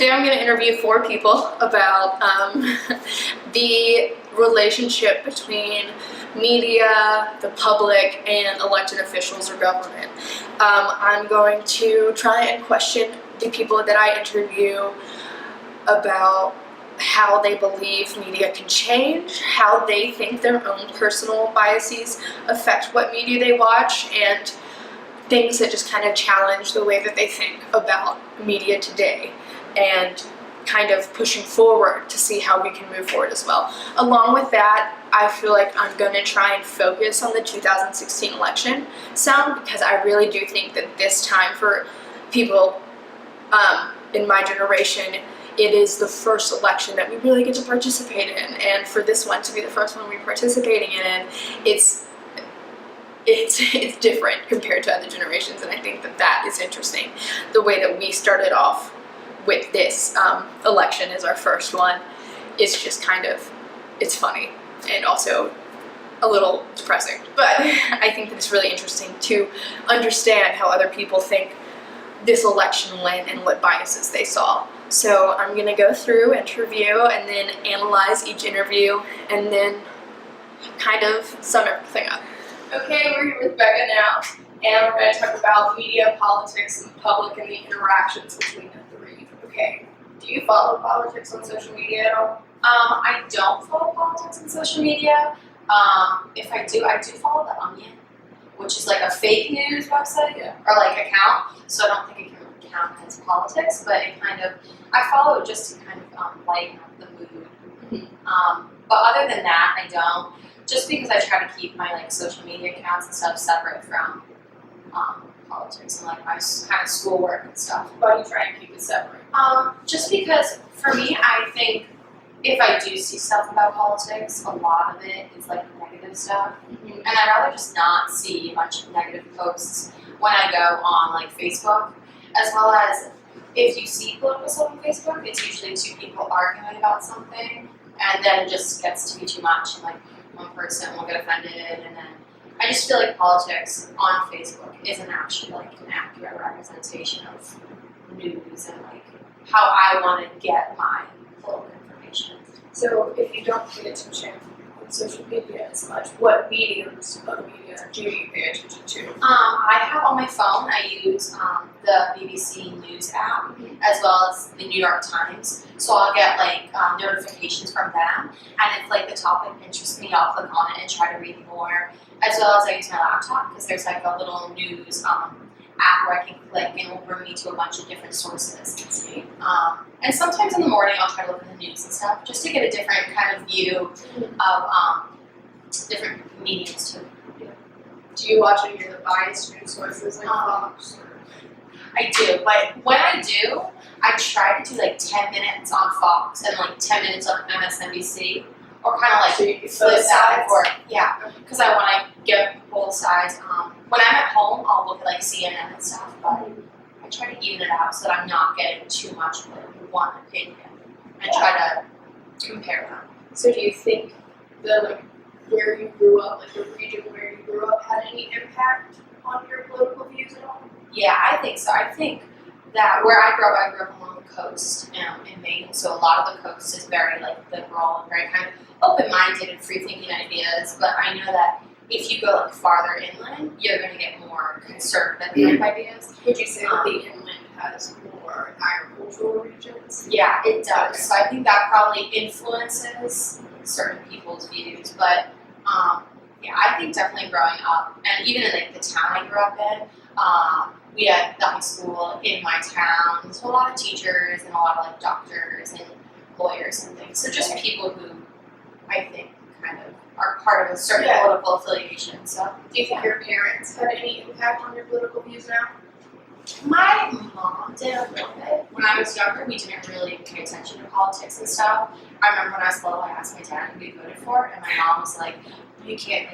Today I'm going to interview 4 people about the relationship between media, the public, and elected officials or government. I'm going to try and question the people that I interview about how they believe media can change, how they think their own personal biases affect what media they watch, and things that just kind of challenge the way that they think about media today, and kind of pushing forward to see how we can move forward as well. Along with that, I feel like I'm going to try and focus on the 2016 election some, because I really do think that this time for people in my generation, it is the first election that we really get to participate in, and for this one to be the first one we're participating in, it's different compared to other generations, and I think that that is interesting. The way that we started off with this election as our first one is just kind of, it's funny and also a little depressing, but I think that it's really interesting to understand how other people think this election went and what biases they saw. So I'm going to go through, interview, and then analyze each interview, and then kind of sum everything up. Okay, we're here with Becca now, and we're going to talk about media, politics, and the public, and the interactions between the three. Okay, do you follow politics on social media at all? I don't follow politics on social media. If I do follow The Onion, which is like a fake news website or like account. So I don't think it can count as politics, but it kind of, I follow it just to kind of lighten up the mood. Mm-hmm. But other than that, I don't. Just because I try to keep my like social media accounts and stuff separate from politics and like my kind of schoolwork and stuff. Why do you try and keep it separate? Just because for me, I think if I do see stuff about politics, a lot of it is like negative stuff. Mm-hmm. And I'd rather just not see a bunch of negative posts when I go on like Facebook, as well as if you see political stuff on Facebook, it's usually 2 people arguing about something, and then it just gets to be too much, and like one person will get offended, and then I just feel like politics on Facebook isn't actually like an accurate representation of news and like how I want to get my political information. So if you don't pay attention on social media as much, what mediums of media do you pay attention to? I have on my phone, I use the BBC News app, as well as the New York Times. So I'll get like notifications from them, and if like the topic interests me, I'll click on it and try to read more. As well as I use my laptop, because there's like a little news app where I can click and it will bring me to a bunch of different sources. And sometimes in the morning I'll try to look at the news and stuff, just to get a different kind of view of different mediums too. Do you watch any of the biased news sources like Fox? I do, but when I do, I try to do like 10 minutes on Fox and like 10 minutes on MSNBC, or kind of like So you flip back and forth. Yeah, because I want to get both sides. When I'm at home, I'll look at like CNN and stuff, but I try to even it out so that I'm not getting too much of like one opinion, and try to compare them. So do you think the like where you grew up, like the region where you grew up, had any impact on your political views at all? Yeah, I think so. I think that where I grew up along the coast in Maine, so a lot of the coast is very like liberal and very kind of open-minded and free-thinking ideas, but I know that if you go like farther inland, you're going to get more conservative type ideas. Would you say that the inland has more agricultural regions? Yeah, it does. So I think that probably influences certain people's views, but yeah, I think definitely growing up, and even in like the town I grew up in, we had the high school in my town, so a lot of teachers and a lot of like doctors and lawyers and things. So just people who I think kind of are part of a certain political affiliation. So do you think your parents had any impact on your political views now? my mom did a little bit. When I was younger, we didn't really pay attention to politics and stuff. I remember when I was little, I asked my dad who we voted for, and my mom was like, you can't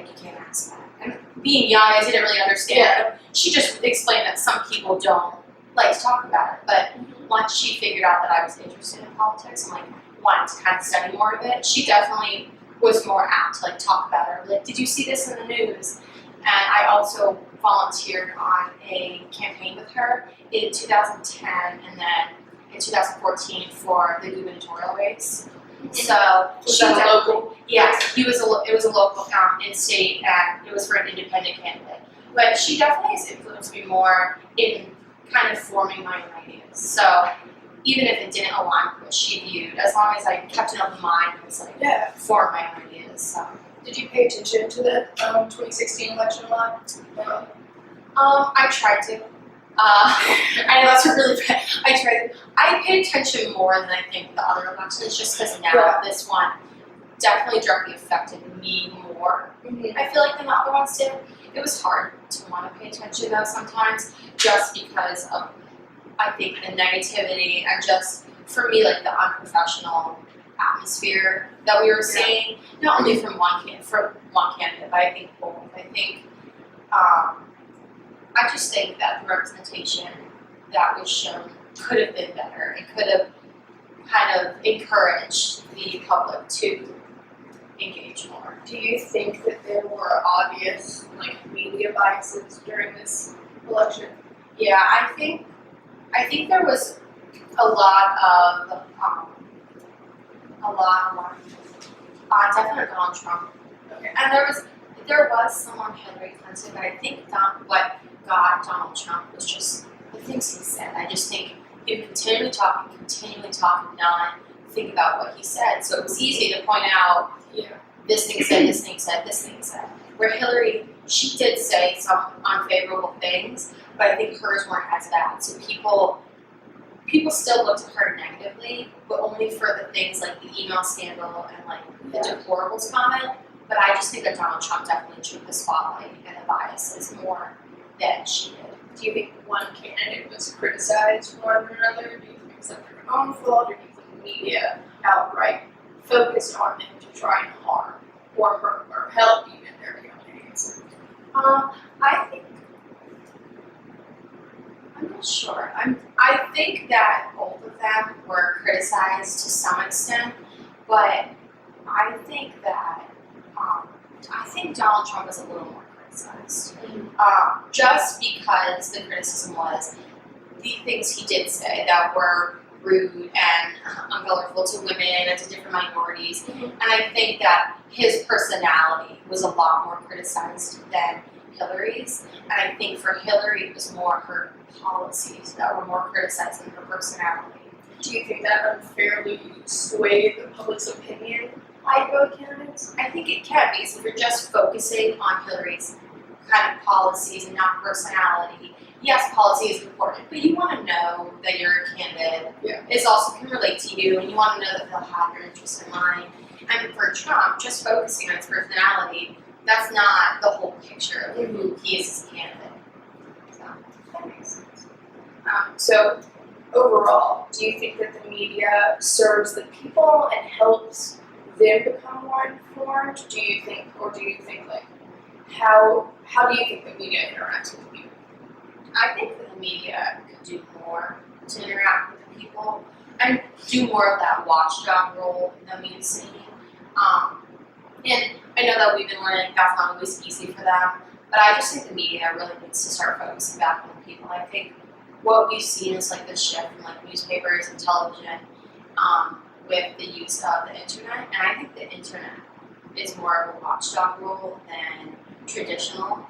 ask that. And being young, I didn't really understand. Yeah. She just explained that some people don't like to talk about it. But once she figured out that I was interested in politics and like wanted to kind of study more of it, she definitely was more apt to like talk about it. Like, did you see this in the news? And I also volunteered on a campaign with her in 2010, and then in 2014 for the gubernatorial race. So Was she that a definitely- local? Yes, it was a local in-state, and it was for an independent candidate. But she definitely has influenced me more in kind of forming my own ideas. So even if it didn't align with what she viewed, as long as I kept an open mind, it was like Yeah. form my own ideas. So Did you pay attention to the 2016 election a lot? I tried to. I know that's a really bad. I tried. I paid attention more than I think the other elections, just because now Yeah. this one definitely directly affected me more. I feel like the other ones did. It was hard to want to pay attention though sometimes, just because of I think the negativity and just for me like the unprofessional atmosphere that we were seeing, not only from one candidate, but I think both. I think I just think that the representation that was shown could have been better. It could have kind of encouraged the public to engage more. Do you think that there were obvious media biases during this election? Yeah, I think there was a lot of definitely Donald Trump, Okay. and there was some on Hillary Clinton, but I think what got Donald Trump was just the things he said. I just think him continually talking, not think about what he said. So it was easy to point out Yeah. this thing said, this thing said, this thing said. Where Hillary, she did say some unfavorable things, but I think hers weren't as bad. So people still looked at her negatively, but only for the things like the email scandal and the deplorables comment. But I just think that Donald Trump definitely took the spotlight and the biases more than she did. Do you think one candidate was criticized more than another? Do you think it's their own fault, or do you think the media outright focused on them to try and harm or hurt or help even their campaigns? I'm not sure. I think that both of them were criticized to some extent, but I think that I think Donald Trump was a little more criticized. Just because the criticism was the things he did say that were rude and uncolorful to women and to different minorities. And I think that his personality was a lot more criticized than Hillary's. And I think for Hillary, it was more her policies that were more criticized than her personality. Do you think that unfairly swayed the public's opinion by both candidates? I think it can, because if you're just focusing on Hillary's kind of policies and not personality, yes, policy is important, but you want to know that your candidate is also can relate to you, and you want to know that they'll have your interest in mind. And for Trump, just focusing on his personality, that's not the whole picture of who he is as a candidate. So that makes sense. So overall, do you think that the media serves the people and helps them become more informed? Do you think how do you think the media interacts with people? I think that the media could do more to interact with the people and do more of that watchdog role than we've seen. And I know that we've been learning that's not always easy for them, but I just think the media really needs to start focusing back on the people. I think what we've seen is the shift in newspapers and television with the use of the internet, and I think the internet is more of a watchdog role than traditional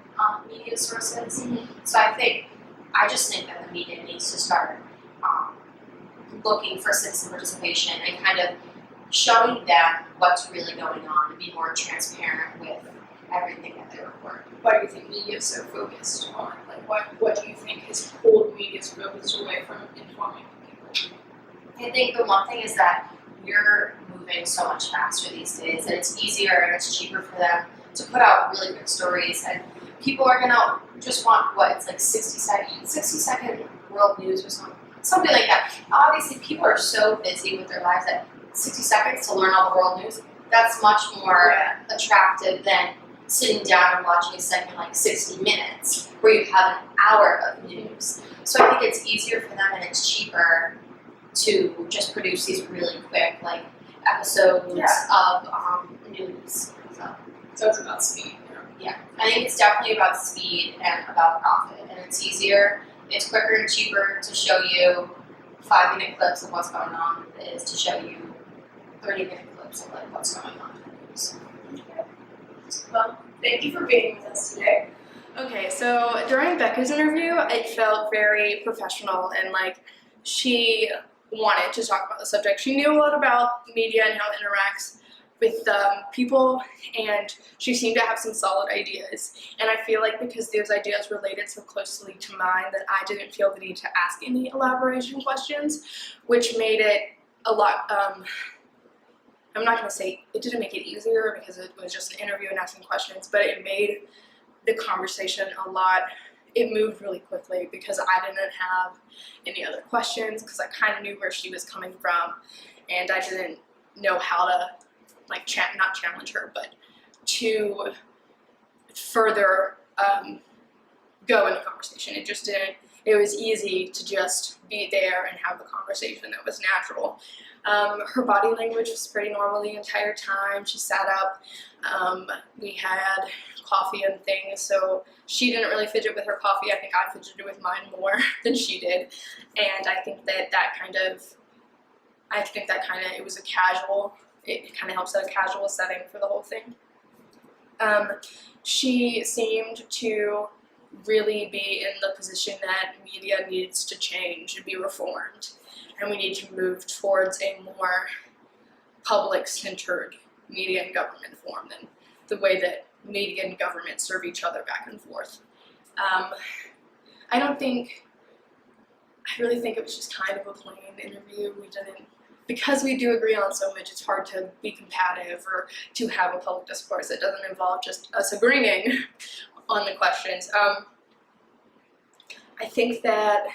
media sources. So I just think that the media needs to start looking for citizen participation and kind of showing them what's really going on and be more transparent with everything that they report. Why do you think media is so focused on? What do you think has pulled media's focus away from informing people? I think the one thing is that we're moving so much faster these days, and it's easier and it's cheaper for them to put out really good stories, and people are gonna just want 60 second world news or something like that. Obviously, people are so busy with their lives that 60 seconds to learn all the world news, that's much more attractive than sitting down and watching a segment 60 minutes where you have an hour of news. So I think it's easier for them and it's cheaper to just produce these really quick episodes of news. So it's about speed. Yeah, I think it's definitely about speed and about profit, and it's easier, it's quicker and cheaper to show you 5-minute clips of what's going on is to show you 30-minute clips of like what's going on. So, Well, thank you for being with us today. Okay, so during Becca's interview, it felt very professional and like she wanted to talk about the subject. She knew a lot about media and how it interacts with people, and she seemed to have some solid ideas. And I feel like because those ideas related so closely to mine that I didn't feel the need to ask any elaboration questions, which made it a lot, I'm not going to say it didn't make it easier because it was just an interview and asking questions, but it made the conversation a lot, it moved really quickly because I didn't have any other questions because I kind of knew where she was coming from, and I didn't know how to like not challenge her, but to further go in the conversation. It just didn't, it was easy to just be there and have the conversation that was natural. Her body language was pretty normal the entire time. She sat up, we had coffee and things, so she didn't really fidget with her coffee. I think I fidgeted with mine more than she did, and I think that it was a casual, it kind of helps at a casual setting for the whole thing. She seemed to really be in the position that media needs to change and be reformed, and we need to move towards a more public-centered media and government form than the way that media and government serve each other back and forth. I really think it was just kind of a plain interview. Because we do agree on so much, it's hard to be combative or to have a public discourse that doesn't involve just us agreeing on the questions. I think that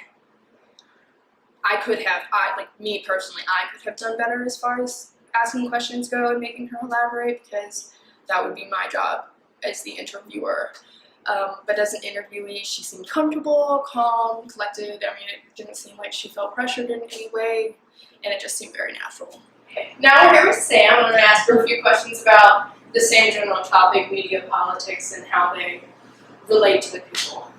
me personally, I could have done better as far as asking questions go and making her elaborate, because that would be my job as the interviewer. But as an interviewee, she seemed comfortable, calm, collected. I mean, it didn't seem like she felt pressured in any way, and it just seemed very natural. Okay, now we're here with Sam. I'm going to ask her a few questions about the same general topic, media politics, and how they relate to the people.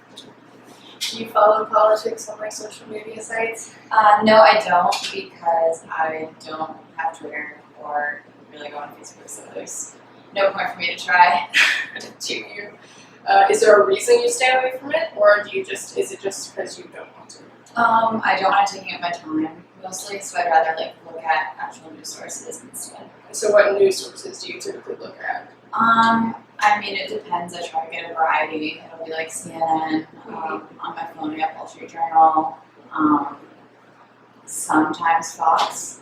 Do you follow politics on my social media sites? No, I don't, because I don't have Twitter or really go on Facebook, so there's no point for me to try. Is there a reason you stay away from it, or is it just because you don't want to? I don't want to take up my time mostly, so I'd rather look at actual news sources instead. So what news sources do you typically look at? I mean, it depends. I try to get a variety. It'll be like CNN, on my phone I have Wall Street Journal, sometimes Fox,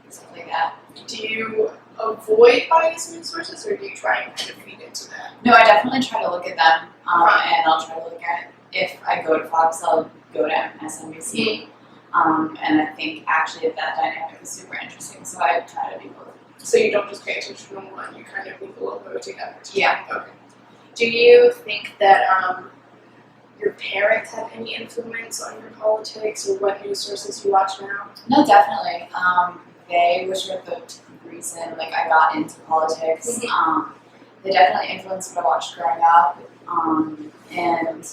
stuff like that. Do you avoid biased news sources, or do you try and kind of feed into that? No, I definitely try to look at them, and I'll try to look at, if I go to Fox, I'll go to MSNBC, and I think actually that dynamic is super interesting, so I try to be both. So you don't just pay attention to one, you kind of equal vote together. Yeah. Okay. Do you think that your parents have any influence on your politics or what news sources you watch now? No, definitely. They were the reason I got into politics. They definitely influenced what I watched growing up. And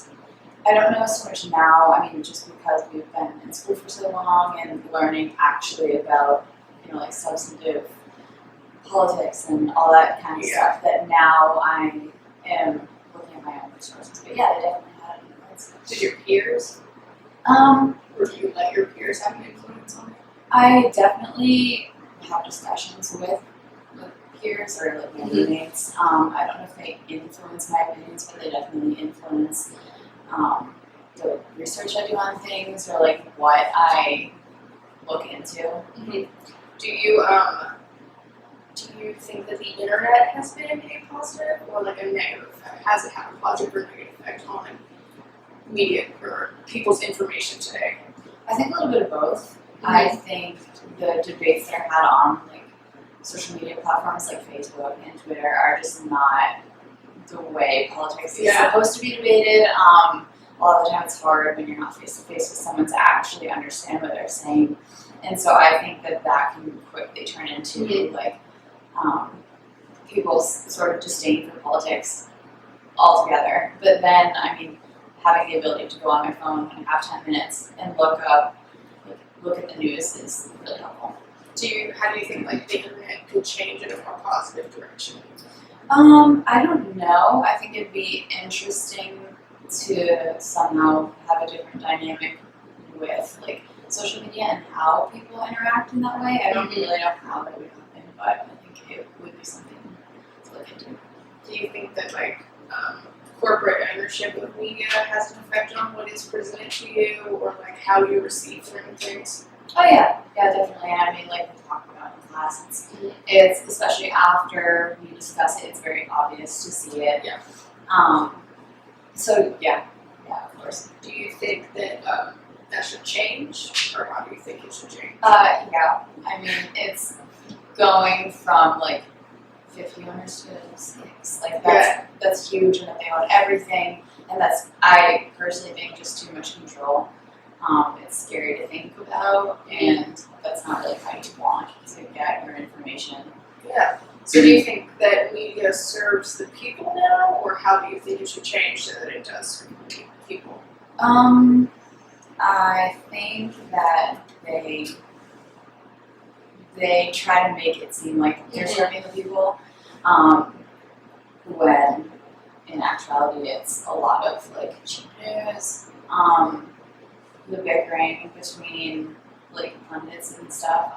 I don't know so much now. I mean, just because we've been in school for so long and learning actually about, substantive politics and all that kind of stuff, that now I am looking at my own resources. But yeah, they definitely had an influence. Did your peers? Or do you let your peers have an influence on it? I definitely have discussions with peers or my roommates. I don't know if they influence my opinions, but they definitely influence the research I do on things or what I look into. Do you think that the internet has been a positive or a negative effect? Has it had a positive or negative effect on media or people's information today? I think a little bit of both. I think the debates that are had on social media platforms like Facebook and Twitter are just not the way politics is supposed to be debated. A lot of the time it's hard when you're not face to face with someone to actually understand what they're saying. And so I think that can quickly turn into people's sort of disdain for politics altogether. But then, I mean, having the ability to go on my phone and have 10 minutes and look up, look at the news is really helpful. How do you think like the internet could change in a more positive direction? I don't know. I think it'd be interesting to somehow have a different dynamic with like social media and how people interact in that way. I don't really know how that would happen, but I think it would be something to look into. Do you think that like corporate ownership of media has an effect on what is presented to you, or like how you receive certain things? Oh yeah, definitely. And I mean, like we talked about in class, it's especially after we discuss it, it's very obvious to see it. Yeah. So yeah, of course. Do you think that that should change, or how do you think it should change? Yeah. I mean, it's going from like 50 owners to 6. Like that's huge, and that they own everything, and that's I personally think just too much control. It's scary to think about, and that's not really how you want to get your information. Yeah. So do you think that media serves the people now, or how do you think it should change so that it does serve the people? I think that they try to make it seem like they're serving the people, when in actuality it's a lot of like cheap news, the bickering between like pundits and stuff,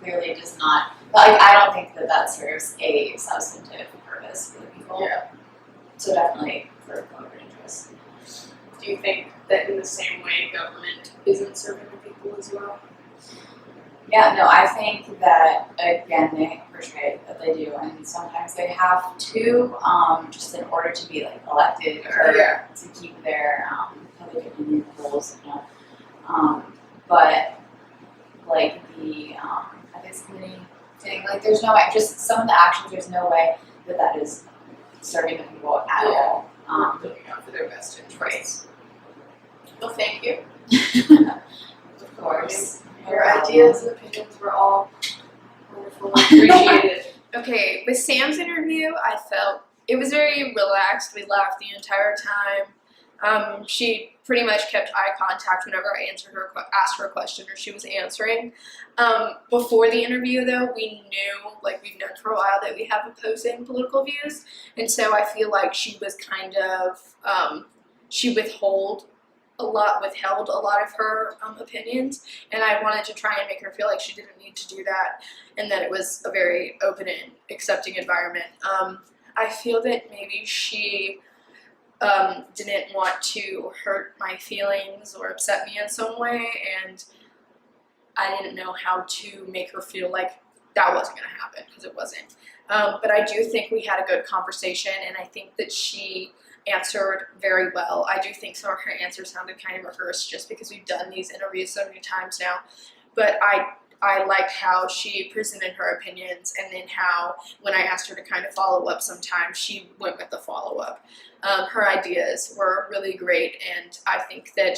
clearly does not, like I don't think that serves a substantive purpose for the people. Yeah. So definitely for corporate interests. Do you think that in the same way government isn't serving the people as well? Yeah, no, I think that, again, they portray that they do, and sometimes they have to, just in order to be, like, elected or to keep their public opinion polls, but, like, the ethics committee thing, like, there's no way, just some of the actions, there's no way that is serving the people at all. Looking out for their best interests. Well, thank you. Of course. Your ideas and opinions were all wonderful and appreciated. Okay, with Sam's interview, I felt it was very relaxed. We laughed the entire time. She pretty much kept eye contact whenever I asked her a question or she was answering. Before the interview, though, we knew, like we've known for a while, that we have opposing political views, and so I feel like she was kind of she withheld a lot of her opinions, and I wanted to try and make her feel like she didn't need to do that, and that it was a very open and accepting environment. I feel that maybe she didn't want to hurt my feelings or upset me in some way, and I didn't know how to make her feel like that wasn't going to happen, because it wasn't. But I do think we had a good conversation, and I think that she answered very well. I do think some of her answers sounded kind of rehearsed just because we've done these interviews so many times now, but I liked how she presented her opinions, and then how when I asked her to kind of follow up sometimes, she went with the follow-up. Her ideas were really great, and I think that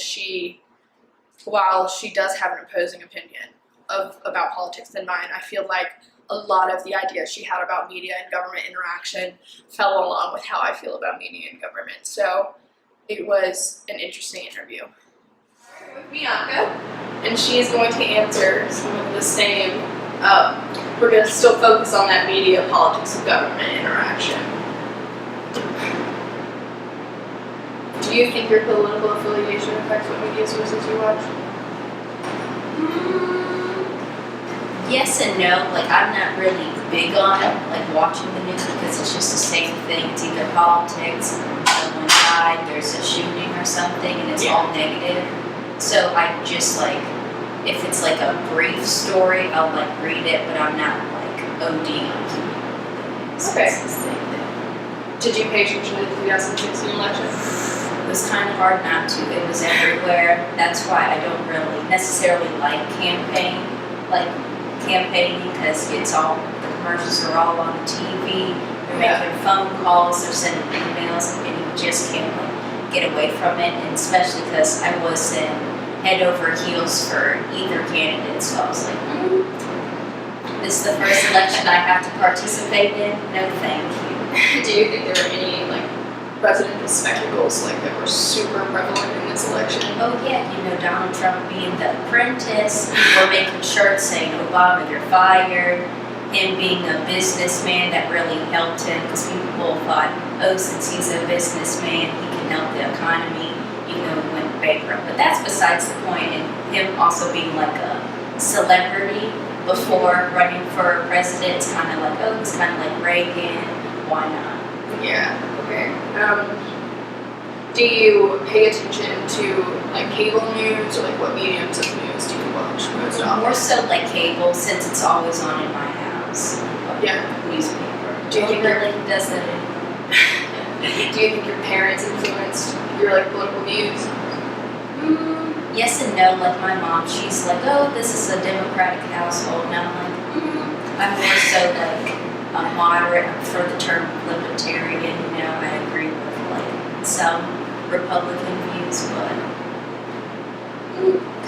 while she does have an opposing opinion about politics than mine, I feel like a lot of the ideas she had about media and government interaction fell along with how I feel about media and government. So it was an interesting interview. With Bianca, and she is going to answer some of the same, we're going to still focus on that media, politics, and government interaction. Do you think your political affiliation affects what media sources you watch? Yes and no. Like, I'm not really big on like watching the news, because it's just the same thing. It's either politics, on one side there's a shooting or something, and it's all negative. So I just like, if it's like a brief story, I'll like read it, but I'm not like OD on keeping up with it. Okay. It's the same thing. Did you pay attention to the 2016 election? It was kind of hard not to. It was everywhere. That's why I don't really necessarily like campaigning, because it's all, the commercials are all on the TV, they're making phone calls, they're sending emails, and you just can't like get away from it, and especially because I wasn't head over heels for either candidate, so I was like, this is the first election I have to participate in, no thank you. Do you think there were any like presidential spectacles like that were super prevalent in this election. Oh yeah, Donald Trump being the apprentice, or making shirts saying, Obama, you're fired. Him being a businessman that really helped him, because people thought, oh, since he's a businessman, he can help the economy, even though he went bankrupt. But that's besides the point, and him also being like a celebrity before running for president, it's kind of like, oh, he's kind of like Reagan, why not? Yeah. Okay. Do you pay attention to like cable news or like what mediums of news do you watch most often? More so like cable, since it's always on in my house. Yeah. Newspaper. Do you think really does that anymore? Do you think your parents influenced your like political views? Yes and no. Like my mom, she's like, oh, this is a Democratic household. And I'm like, I'm more so like a moderate for the term libertarian. I agree with like some Republican views, but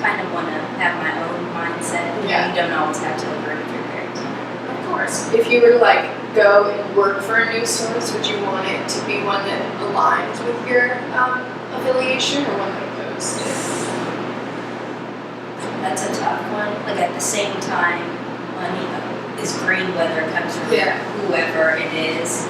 kind of want to have my own mindset. Yeah. You don't always have to agree with your parents. Of course. If you were to like go and work for a news source, would you want it to be one that aligns with your affiliation or one that opposes it? That's a tough one. Like at the same time, money is green whether it comes from whoever it is.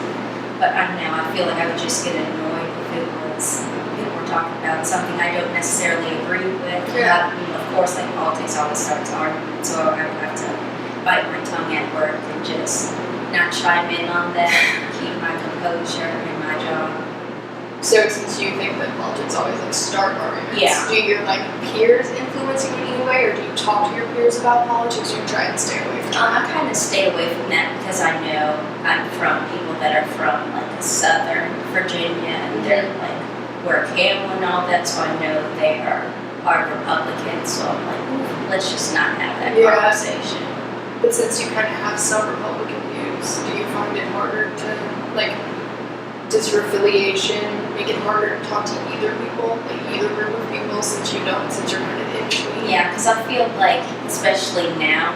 But I don't know, I feel like I would just get annoyed if it was people were talking about something I don't necessarily agree with. Yeah. Of course, like politics always starts arguments, so I would have to bite my tongue at work and just not chime in on that, keep my composure in my job. So since you think that politics always like start arguments, Yeah. do your like peers influence you in any way, or do you talk to your peers about politics, or you try and stay away from I that? kind of stay away from that because I know I'm from people that are from like southern Virginia and they're like wear camel and all that, so I know they are Republicans. So I'm like, ooh, let's just not have that Yeah. conversation. But since you kind of have some Republican views, do you find it harder to like? Does your affiliation make it harder to talk to either people, like either group of people, since you're kind of in between? Yeah, because I feel like, especially now,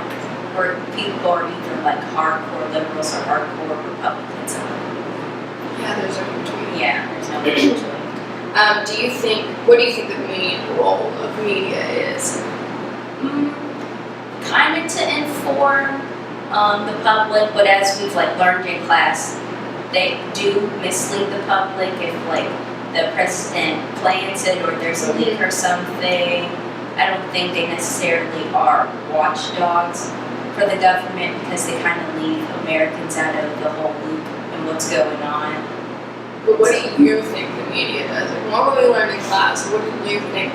where people are either like hardcore liberals or hardcore Republicans. Yeah, there's no in between. Yeah, there's no between. What do you think the main role of media is? Kind of to inform the public, but as we've like learned in class, they do mislead the public if like the president plans it or there's a leak or something. I don't think they necessarily are watchdogs for the government because they kind of leave Americans out of the whole loop and what's going on. But what do you think the media does? Like, what we learned in class, what do you think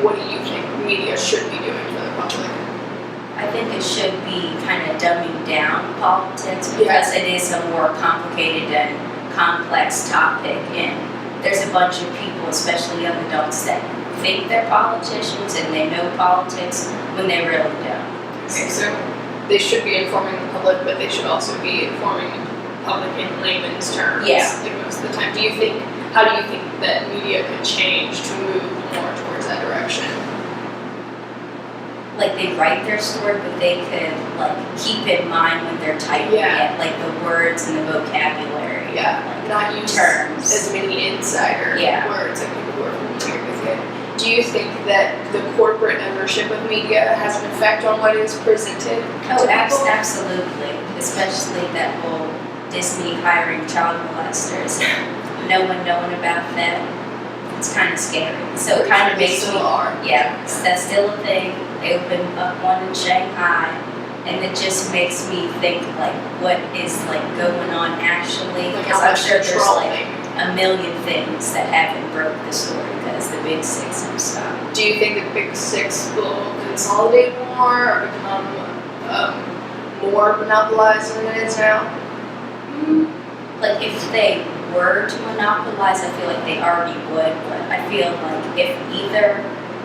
what do you think media should be doing for the public? I think it should be kind of dumbing down politics because it is a more complicated and complex topic, and there's a bunch of people, especially young adults, that think they're politicians and they know politics when they really don't. Okay, so they should be informing the public, but they should also be informing the public in layman's terms. Yeah. Like most of the time. How do you think that media could change to move more towards that direction? Like they write their story, but they could like keep in mind when they're typing it, like the words and the vocabulary. Yeah, like, not use terms. as many insider Yeah. words like people who are familiar with it. Do you think that the corporate ownership of media has an effect on what is presented Oh, to people? absolutely. Especially that whole Disney hiring child molesters. No one knowing about that. It's kind of scary. So it kind of They makes still me, are. yeah, that's still a thing. They opened up one in Shanghai, and it just makes me think like, what is like going on actually? Like Because how I'm much sure there's like controlling. a million things that haven't broke the story because the big six have stopped. Do you think the big six will consolidate more or become more monopolized than it is now? Like if they were to monopolize, I feel like they already would, but I feel like if either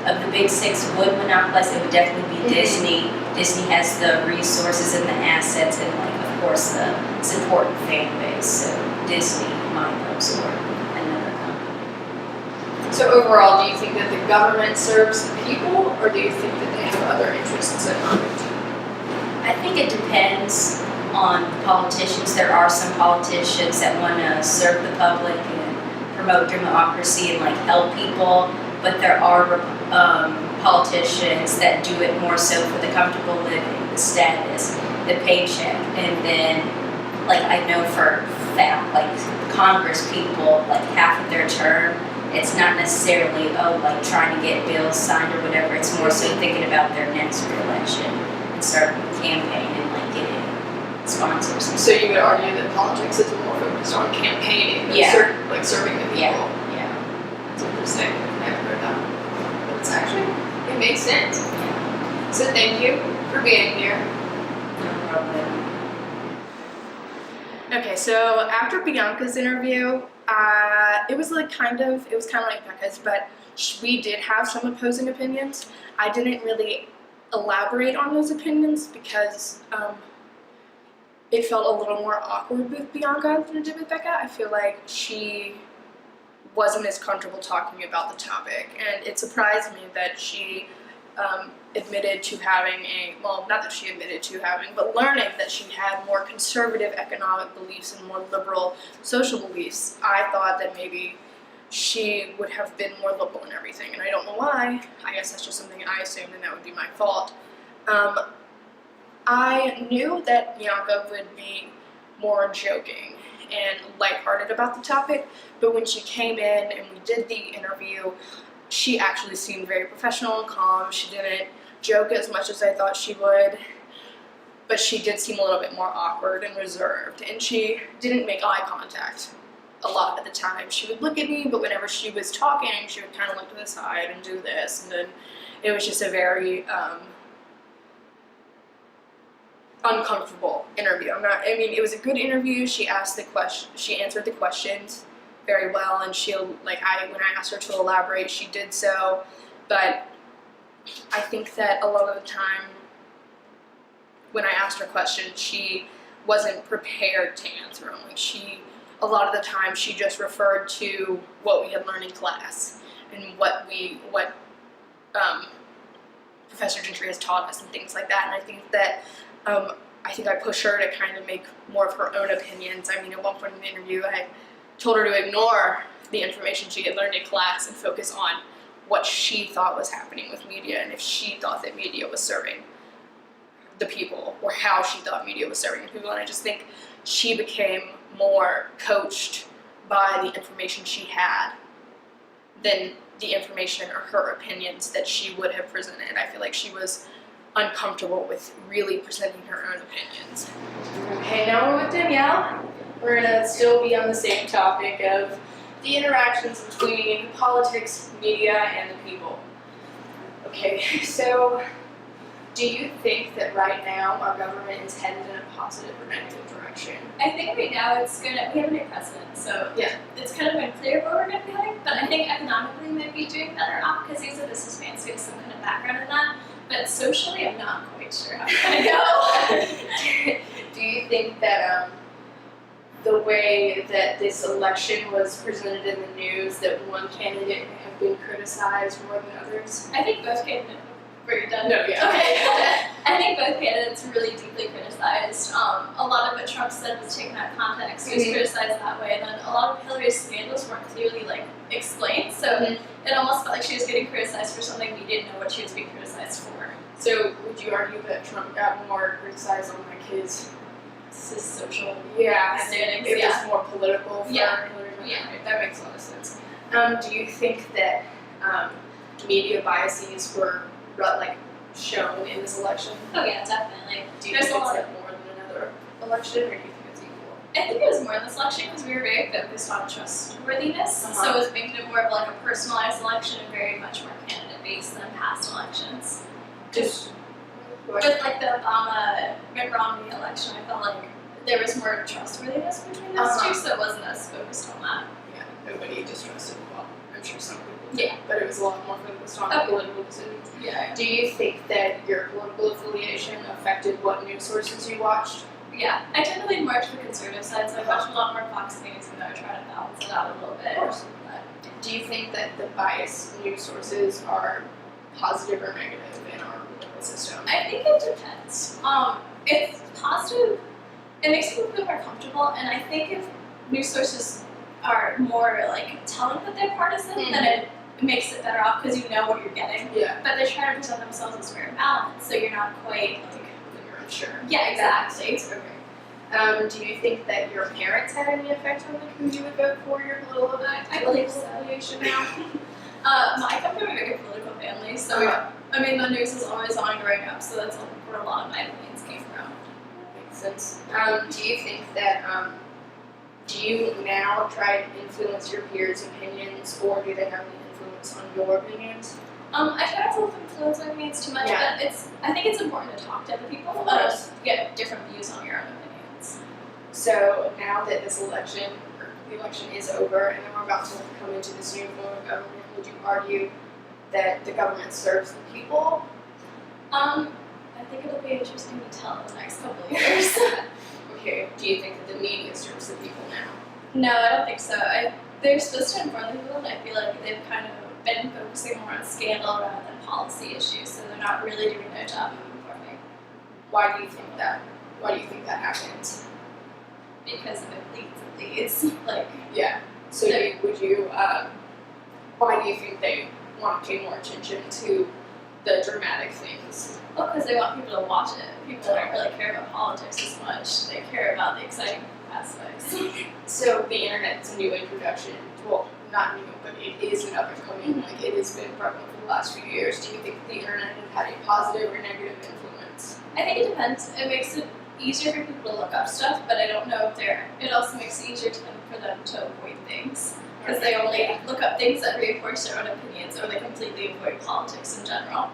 of the big six would monopolize, it would definitely be Disney. Disney has the resources and the assets and like of course the supporting fan base, so Disney might absorb another company. So overall, do you think that the government serves the people, or do you think that they have other interests at mind? I think it depends on politicians. There are some politicians that want to serve the public and promote democracy and like help people, but there are politicians that do it more so for the comfortable living, the status, the paycheck, and then like I know for fact, like Congress people, like half of their term, it's not necessarily like trying to get bills signed or whatever. It's more so thinking about their next reelection and starting a campaign and like getting sponsors. And So you would argue that politics is more focused on campaigning than Yeah. serving the people. yeah. That's interesting. I haven't heard that. But it's actually, it makes sense. Yeah. So thank you for being here. No problem. Okay, so after Bianca's interview, it was kind of like Becca's, but we did have some opposing opinions. I didn't really elaborate on those opinions because it felt a little more awkward with Bianca than it did with Becca. I feel like she wasn't as comfortable talking about the topic, and it surprised me that she admitted to having not that she admitted to having, but learning that she had more conservative economic beliefs and more liberal social beliefs. I thought that maybe she would have been more liberal in everything, and I don't know why. I guess that's just something I assumed, and that would be my fault. I knew that Bianca would be more joking and lighthearted about the topic, but when she came in and we did the interview, she actually seemed very professional and calm. She didn't joke as much as I thought she would, but she did seem a little bit more awkward and reserved, and she didn't make eye contact a lot of the time. She would look at me, but whenever she was talking, she would kind of look to the side and do this, and then it was just a very uncomfortable interview. It was a good interview. She answered the questions very well, and when I asked her to elaborate, she did so, but I think that a lot of the time when I asked her questions, she wasn't prepared to answer them. A lot of the time she just referred to what we had learned in class and what Professor Gentry has taught us and things like that, and I think that I pushed her to kind of make more of her own opinions. At one point in the interview, I told her to ignore the information she had learned in class and focus on what she thought was happening with media, and if she thought that media was serving the people, or how she thought media was serving the people. And I just think she became more coached by the information she had than the information or her opinions that she would have presented. I feel like she was uncomfortable with really presenting her own opinions. Okay, now we're with Danielle. We're gonna still be on the same topic of the interactions between politics, media, and the people. Okay, so do you think that right now our government is headed in a positive or negative direction? I think right now we have a new president, so Yeah. it's kind of unclear what we're going to be having, but I think economically we might be doing better off because he's a businessman, so he has some kind of background in that, but socially I'm not quite sure how we're going to go. Do you think that the way that this election was presented in the news, that one candidate have been criticized more than others? I think both candidates, were you done? No, yeah. Okay. I think both candidates were really deeply criticized. A lot of what Trump said was taken out of context. He was criticized that way, and then a lot of Hillary's scandals weren't clearly explained. So it almost felt like she was getting criticized for something we didn't know what she was being criticized for. So would you argue that Trump got more criticized on his Social standings? It was more political for Yeah. Hillary Clinton? Yeah. Okay, that makes a lot of sense. Do you think that media biases were shown in this election? Oh yeah, definitely. Do you There's think a lot it's more than another election, or do you think it's equal? I think it was more in this election because we were very focused on trustworthiness. So it was making it more of a personalized election and very much more candidate based than past elections. Just With the Obama Mitt Romney election, I felt like there was more trustworthiness between those two, so it wasn't as focused on that. yeah, nobody distrusted. Well, I'm sure some people did, Yeah. but it was a lot more focused on Okay. political decisions. Yeah. Do you think that your political affiliation affected what news sources you watched? Yeah. I tend to lean more to the conservative side, so I watch a lot more Fox News and I try to balance it out a little bit. Of course. But Do you think that the biased news sources are positive or negative in our political system? I think it depends. If positive, it makes people feel more comfortable, and I think if news sources are more like telling that they're partisan, then it makes it better off because you know what you're getting. Yeah. But they try to present themselves as very balanced, so you're not quite like. You're unsure. Yeah, exactly. Okay. Do you think that your parents had any effect on who you would vote for your political I believe so. affiliation now? I come from a very political family, so I mean the news is always on growing up, so that's where a lot of my opinions came from. Makes sense. Do you think that do you now try to influence your peers' opinions, or do they have any influence on your opinions? I try not to influence my opinions too much, Yeah. but I think it's important to talk to other people Of course. to get different views on your own opinions. So now that this election, or the election is over, and then we're about to come into this new form of government, would you argue that the government serves the people? I think it'll be interesting to tell in the next couple of years. Okay. Do you think that the media serves the people now? No, I don't think so. They're supposed to inform the people, and I feel like they've kind of been focusing more on scandal rather than policy issues, so they're not really doing their job of informing. Why do you think that? Why do you think that happens? Because of it leads. Like, Yeah. So why do you think they want to pay more attention to the dramatic things? well, because they want people to watch it. People don't really care about politics as much. They care about the exciting aspects. So the internet is a new introduction. Well, not new, but it is an up and coming. Like it has been prevalent for the last few years. Do you think the internet has had a positive or negative influence? I think it depends. It makes it easier for people to look up stuff, but I don't know if it also makes it easier for them to avoid things. Because they only look up things that reinforce their own opinions, or they completely avoid politics in general.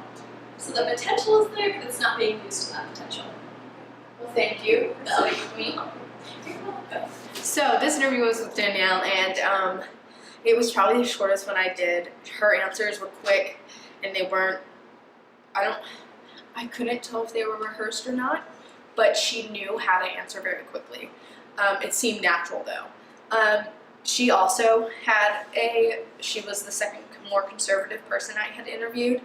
So the potential is there, but it's not being used to that potential. Well, thank you for sitting with me. You're welcome. So this interview was with Danielle, and it was probably the shortest one I did. Her answers were quick, and they weren't. I couldn't tell if they were rehearsed or not, but she knew how to answer very quickly. It seemed natural though. She also she was the second more conservative person I had interviewed,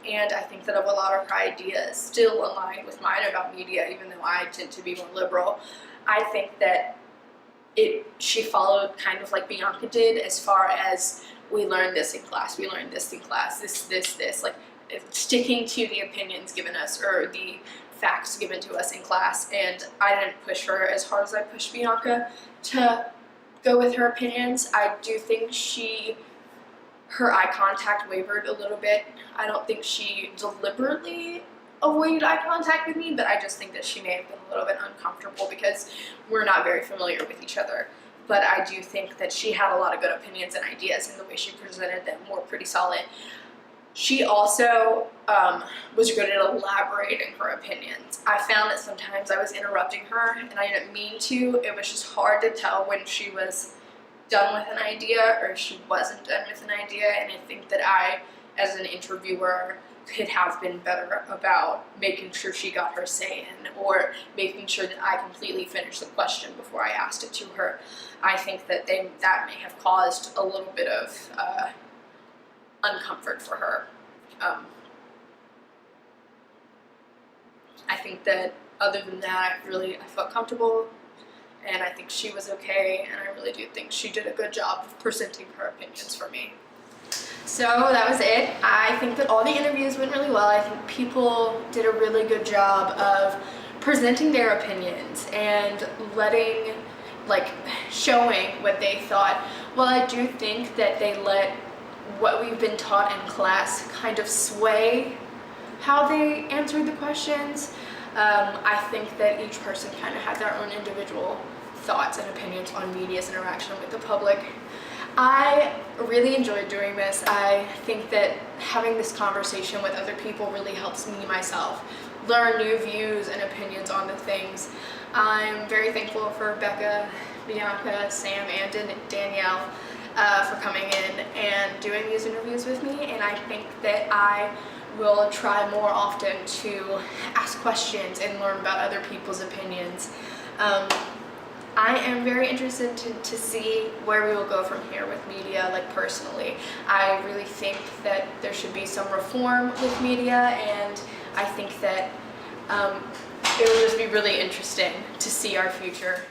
and I think that a lot of her ideas still align with mine about media, even though I tend to be more liberal. I think that she followed kind of like Bianca did, as far as we learned this in class, we learned this in class, this, like sticking to the opinions given us or the facts given to us in class. And I didn't push her as hard as I pushed Bianca to go with her opinions. I do think her eye contact wavered a little bit. I don't think she deliberately avoided eye contact with me, but I just think that she may have been a little bit uncomfortable because we're not very familiar with each other. But I do think that she had a lot of good opinions and ideas, and the way she presented them were pretty solid. She also was good at elaborating her opinions. I found that sometimes I was interrupting her, and I didn't mean to. It was just hard to tell when she was done with an idea or she wasn't done with an idea, and I think that I, as an interviewer, could have been better about making sure she got her say in, or making sure that I completely finished the question before I asked it to her. I think that that may have caused a little bit of uncomfort for her. I think that other than that, I felt comfortable, and I think she was okay, and I really do think she did a good job of presenting her opinions for me. So that was it. I think that all the interviews went really well. I think people did a really good job of presenting their opinions and showing what they thought. Well, I do think that they let what we've been taught in class kind of sway how they answered the questions. I think that each person kind of had their own individual thoughts and opinions on media's interaction with the public. I really enjoyed doing this. I think that having this conversation with other people really helps me myself learn new views and opinions on the things. I'm very thankful for Becca, Bianca, Sam, and Danielle for coming in and doing these interviews with me, and I think that I will try more often to ask questions and learn about other people's opinions. I am very interested to see where we will go from here with media, personally. I really think that there should be some reform with media, and I think that it will just be really interesting to see our future